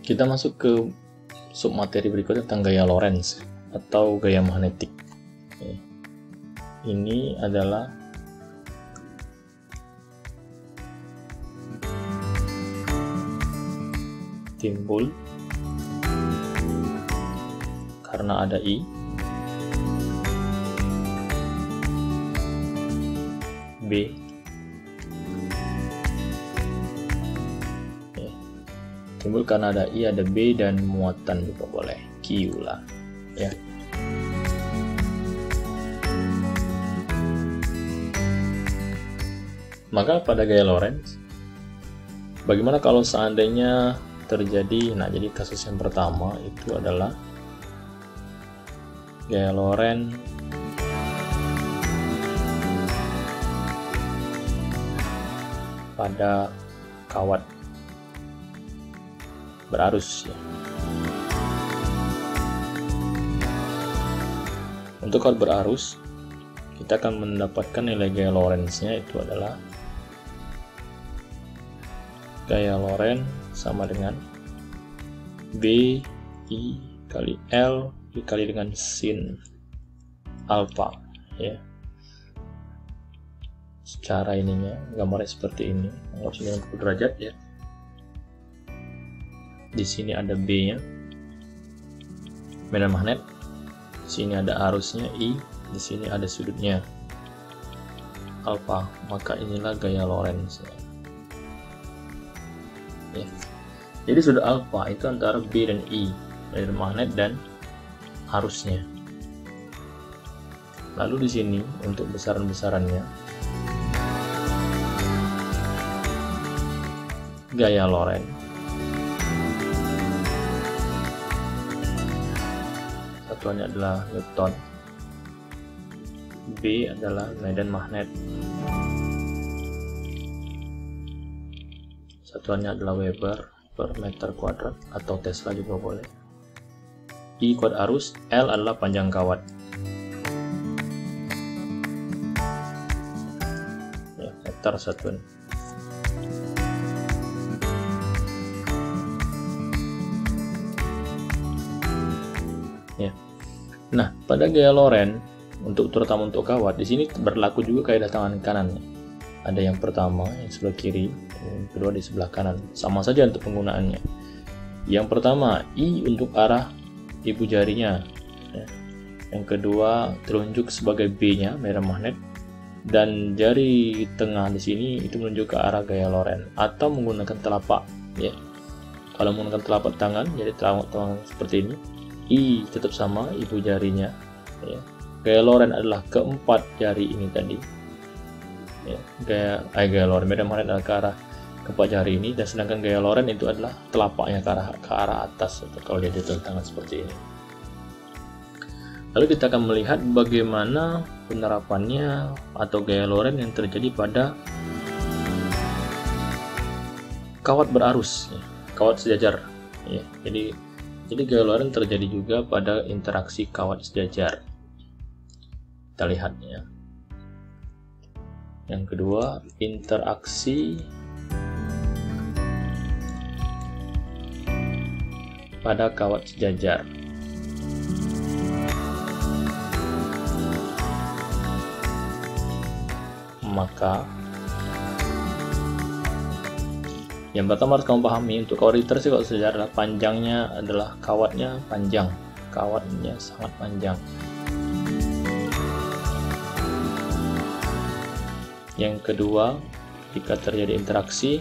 Kita masuk ke submateri berikutnya tentang gaya Lorentz atau gaya magnetik. Ini adalah timbul karena ada I, B, timbul karena ada I, ada B, dan muatan juga boleh, Q lah ya. Maka pada gaya Lorentz, bagaimana kalau seandainya terjadi, nah jadi kasus yang pertama itu adalah gaya Lorentz pada kawat berarus ya. Untuk kawat berarus, kita akan mendapatkan nilai gaya Lorentz-nya itu adalah gaya Lorentz sama dengan B I kali L dikali dengan sin alfa ya. Secara ininya gambarnya seperti ini, anggap 90 derajat ya. Di sini ada B-nya, medan magnet. Di sini ada arusnya I, di sini ada sudutnya alfa. Maka inilah gaya Lorentz ya. Jadi sudut alfa itu antara B dan I, medan magnet dan arusnya. Lalu di sini untuk besaran-besarannya, gaya Lorentz satuannya adalah Newton, B adalah medan magnet, satuannya adalah Weber per meter kuadrat atau Tesla juga boleh. I kuat arus, L adalah panjang kawat ya, meter satuan. Ya. Nah, pada gaya Lorentz terutama untuk kawat, di sini berlaku juga kaidah tangan kanan. Ada yang pertama yang sebelah kiri, yang kedua di sebelah kanan. Sama saja untuk penggunaannya. Yang pertama I untuk arah ibu jarinya. Ya. Yang kedua telunjuk sebagai B-nya, medan magnet, dan jari tengah di sini itu menunjuk ke arah gaya Lorentz atau menggunakan telapak. Ya. Kalau menggunakan telapak tangan, jadi telapak tangan seperti ini, I tetap sama ibu jarinya. Ya. Gaya Lorentz adalah keempat jari ini tadi. Ya. Gaya Lorentz medan magnet adalah ke arah keempat jari ini, dan sedangkan gaya Lorentz itu adalah telapaknya ke arah atas atau kalau dia tangan seperti ini. Lalu kita akan melihat bagaimana penerapannya atau gaya Lorentz yang terjadi pada kawat berarus, ya, kawat sejajar. Ya, jadi gaya Lorentz terjadi juga pada interaksi kawat sejajar. Kita lihat ya. Yang kedua, interaksi pada kawat sejajar. Maka yang pertama harus kamu pahami, untuk kawat interaksi kawat sejajar adalah panjangnya adalah kawatnya panjang, kawatnya sangat panjang. Yang kedua, jika terjadi interaksi,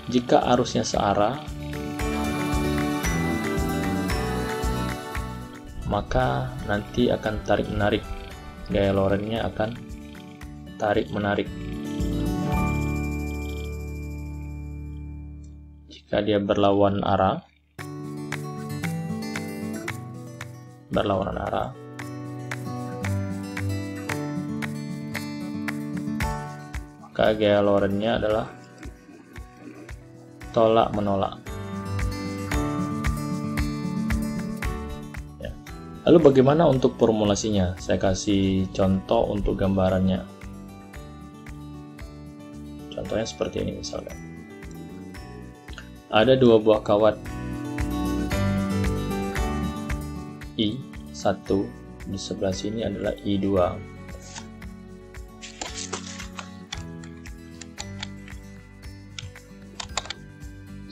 jika arusnya searah, maka nanti akan tarik-menarik. Gaya Lorentz-nya akan tarik-menarik. Jika dia berlawanan arah, maka gaya Lorentz-nya adalah tolak-menolak. Ya. Lalu bagaimana untuk formulasinya? Saya kasih contoh untuk gambarannya. Contohnya seperti ini misalkan. Ada dua buah kawat I1, di sebelah sini adalah I2.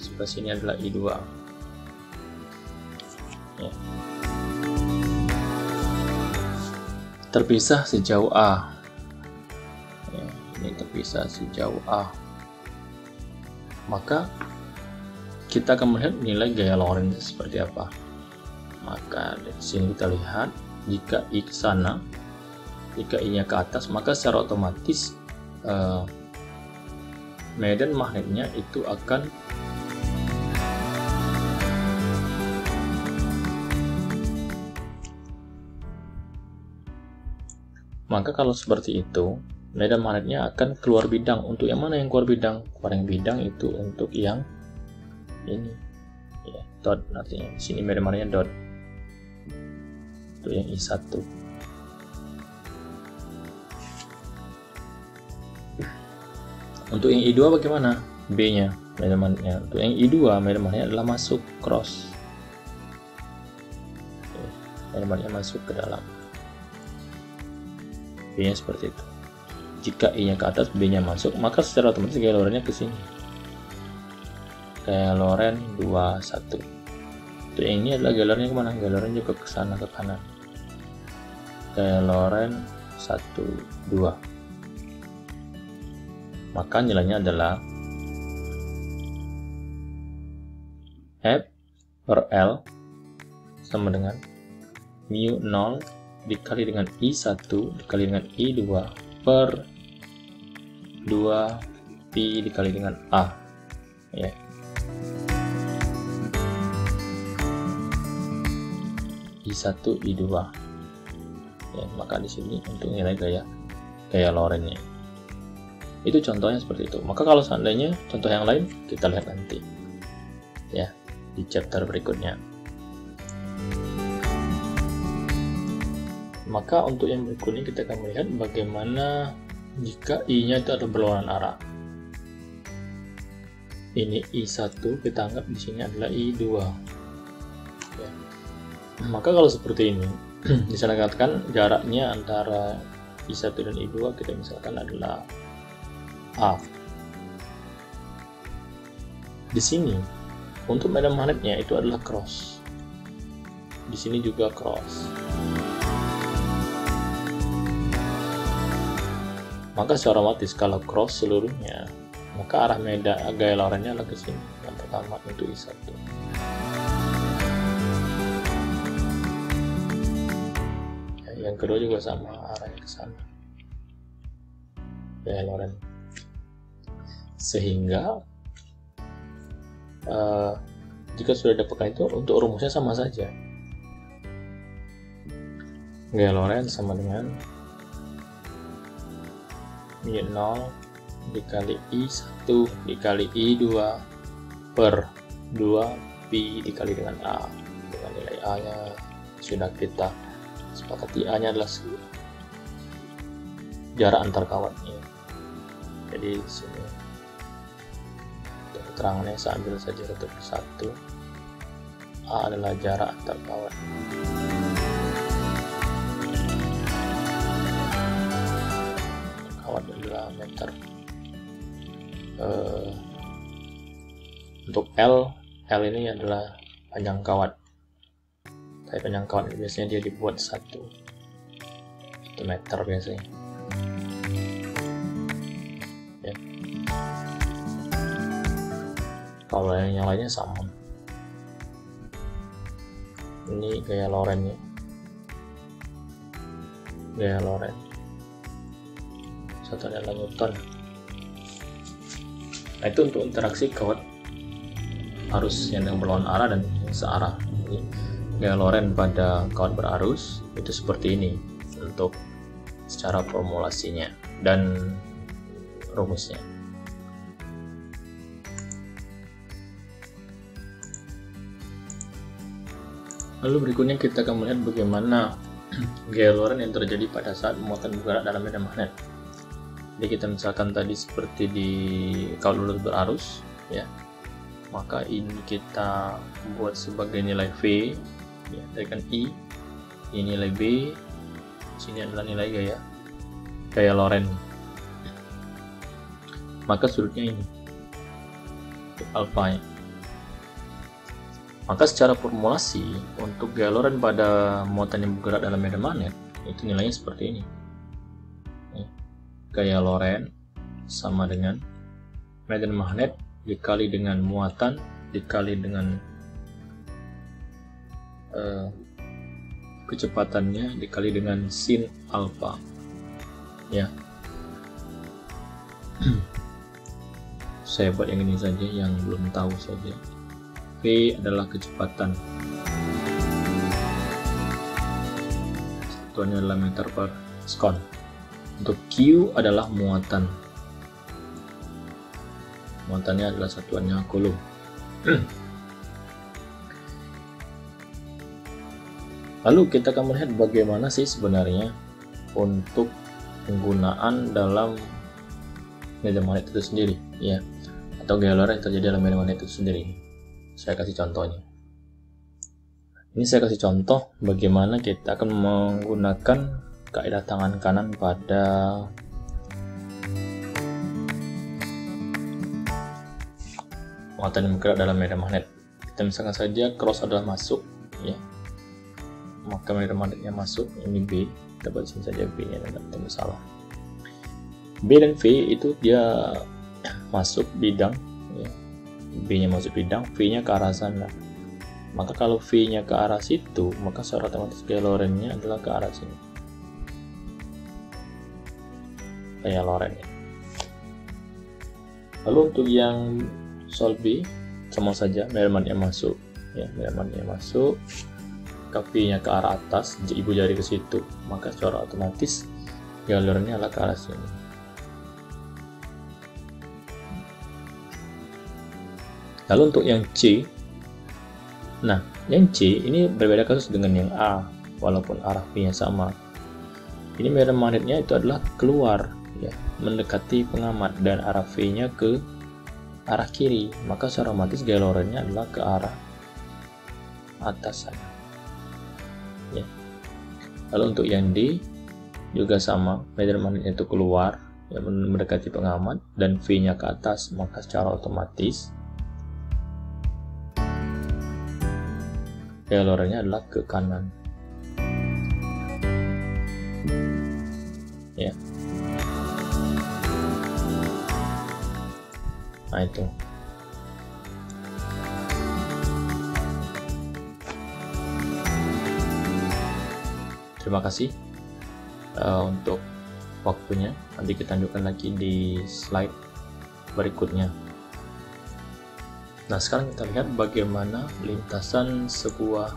Sebelah sini adalah I2. Ya. Terpisah sejauh A. Ya, ini terpisah sejauh A. Maka kita akan melihat nilai gaya Lorentz seperti apa. Maka di sini kita lihat, jika I ke sana, jika I-nya ke atas, maka secara otomatis medan magnetnya itu akan kalau seperti itu, medan magnetnya akan keluar bidang. Untuk yang mana yang keluar bidang? Keluar yang bidang itu untuk yang ini, ya, dot, artinya di sini medan magnetnya dot. Untuk yang I1. Untuk yang I2 bagaimana? B-nya, medan magnetnya. Untuk yang I2, medan magnetnya adalah masuk cross. Oke, medan magnetnya masuk ke dalam. B-nya seperti itu. Jika I-nya ke atas, B-nya masuk, maka secara otomatis gaya Lorentz-nya ke sini. Gaya Lorentz 21. Untuk yang ini adalah gaya Lorentz-nya kemana? Gaya Lorentz juga ke sana, ke kanan. Gaya Lorentz 12. Maka nilainya adalah F per L sama dengan mu 0 dikali dengan I1 dikali dengan I2 per 2 pi dikali dengan A, ya. I1 I2, ya. Maka di sini untuk nilai gaya Lorentz-nya itu contohnya seperti itu. Maka kalau seandainya contoh yang lain kita lihat nanti, ya, di chapter berikutnya. Maka untuk yang berikutnya kita akan melihat bagaimana jika I-nya itu ada berlawanan arah. Ini I1 kita anggap di sini adalah I2. Ya. Maka kalau seperti ini, bisa dikatakan jaraknya antara I1 dan I2 kita misalkan adalah A. Di sini untuk medan magnetnya itu adalah cross. Di sini juga cross. Maka secara otomatis kalau cross seluruhnya, maka arah medan gaya Lorentz-nya adalah ke sini. Yang pertama untuk I1. Yang kedua juga sama, arahnya ke sana. Gaya Lorentz. Sehingga jika sudah dapatkan itu, untuk rumusnya sama saja. Gaya Lorentz sama dengan mu 0 dikali I1 dikali I2 per 2 pi dikali dengan A. Dengan nilai A nya sudah kita sepakati, A nya adalah jarak antar kawatnya. Jadi di sini untuk keterangannya saya ambil saja satu persatu. A adalah jarak antar kawat. Kawat adalah meter. Untuk L ini adalah panjang kawat. Tapi panjang kawat biasanya dia dibuat 1 meter biasanya. Ya. Kalau yang lainnya sama. Ini gaya Lorentz-nya. Gaya Lorentz. Satu adalah Newton. Nah, itu untuk interaksi kawat arus yang berlawanan arah dan yang searah. Jadi, gaya Lorentz pada kawat berarus itu seperti ini untuk secara formulasinya dan rumusnya. Lalu berikutnya kita akan melihat bagaimana gaya Lorentz yang terjadi pada saat muatan bergerak dalam medan magnet. Jadi kita misalkan tadi seperti di kawat lurus berarus, ya, maka ini kita buat sebagai nilai V, ya, dari kan I ini nilai B, sini adalah nilai gaya Lorentz. Maka sudutnya ini alfanya. Maka secara formulasi untuk gaya Lorentz pada muatan yang bergerak dalam medan magnet itu nilainya seperti ini. Gaya Lorentz sama dengan medan magnet dikali dengan muatan dikali dengan kecepatannya dikali dengan sin alfa, ya. Saya buat yang ini saja, yang belum tahu saja. V adalah kecepatan, satuannya adalah meter per sekon. Untuk Q adalah muatan, muatannya adalah satuannya coulomb. Lalu kita akan melihat bagaimana sih sebenarnya untuk penggunaan dalam medan magnet itu sendiri, ya, atau gaya Lorentz yang terjadi dalam medan magnet itu sendiri. Saya kasih contohnya. Ini saya kasih contoh bagaimana kita akan menggunakan kaidah tangan kanan pada muatan yang bergerak dalam medan magnet. Kita misalkan saja cross adalah masuk, ya, maka medan magnetnya masuk, ini B, kita buat sini saja B nya, tidak ada masalah. B dan V itu dia masuk bidang, ya. B nya masuk bidang, V nya ke arah sana. Maka kalau V nya ke arah situ, maka secara otomatis gaya Lorentz nya adalah ke arah sini, gaya Lorentz nya. Lalu untuk yang soal B sama saja, medan magnetnya masuk, ya, medan magnetnya masuk, V nya ke arah atas, ibu jari ke situ, maka secara otomatis gaya Lorentz nya adalah ke arah sini. Lalu untuk yang C, nah yang C ini berbeda kasus dengan yang A, walaupun arah V nya sama. Ini medan magnetnya itu adalah keluar, ya, mendekati pengamat, dan arah V nya ke arah kiri, maka secara otomatis gaya Lorentz nya adalah ke arah atas sana, ya. Lalu untuk yang D juga sama, medan magnetnya itu keluar, ya, mendekati pengamat, dan V nya ke atas, maka secara otomatis gaya Lorentz nya adalah ke kanan, ya. Nah itu. Terima kasih untuk waktunya. Nanti kita lanjutkan lagi di slide berikutnya. Nah, sekarang kita lihat bagaimana lintasan sebuah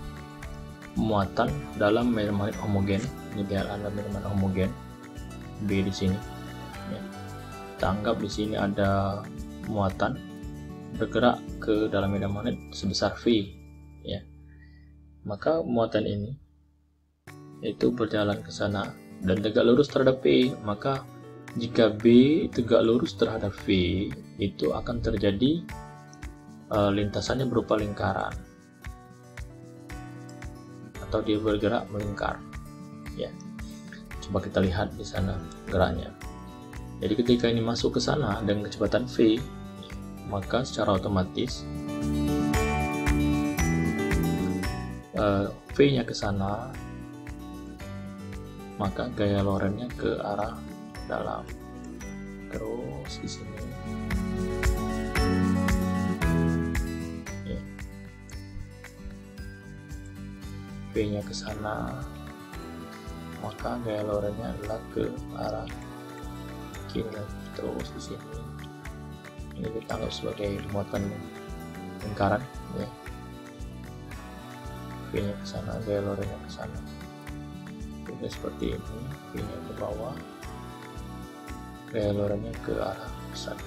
muatan dalam medan magnet homogen. Ini biar ada medan magnet homogen B di sini, ya. Kita anggap di sini ada muatan bergerak ke dalam medan magnet sebesar V, ya. Maka muatan ini itu berjalan ke sana dan tegak lurus terhadap P. Maka jika B tegak lurus terhadap V, itu akan terjadi lintasannya berupa lingkaran, atau dia bergerak melingkar, ya. Coba kita lihat di sana geraknya. Jadi ketika ini masuk ke sana dengan kecepatan V, maka secara otomatis V nya ke sana, maka gaya Lorentz nya ke arah dalam. Terus di sini, ya, V nya ke sana, maka gaya Lorentz nya adalah ke arah kiri. Terus di sini, ini kita anggap sebagai muatan lingkaran, ya. V nya ke sana, gaya Lorentz nya ke sana. Jadi seperti ini, V nya ke bawah, gaya Lorentz nya ke arah pusat.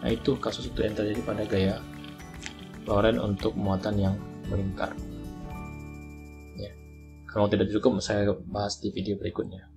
Nah, itu kasus itu yang terjadi pada gaya Lorentz untuk muatan yang melingkar, ya. Kalau tidak cukup, saya bahas di video berikutnya.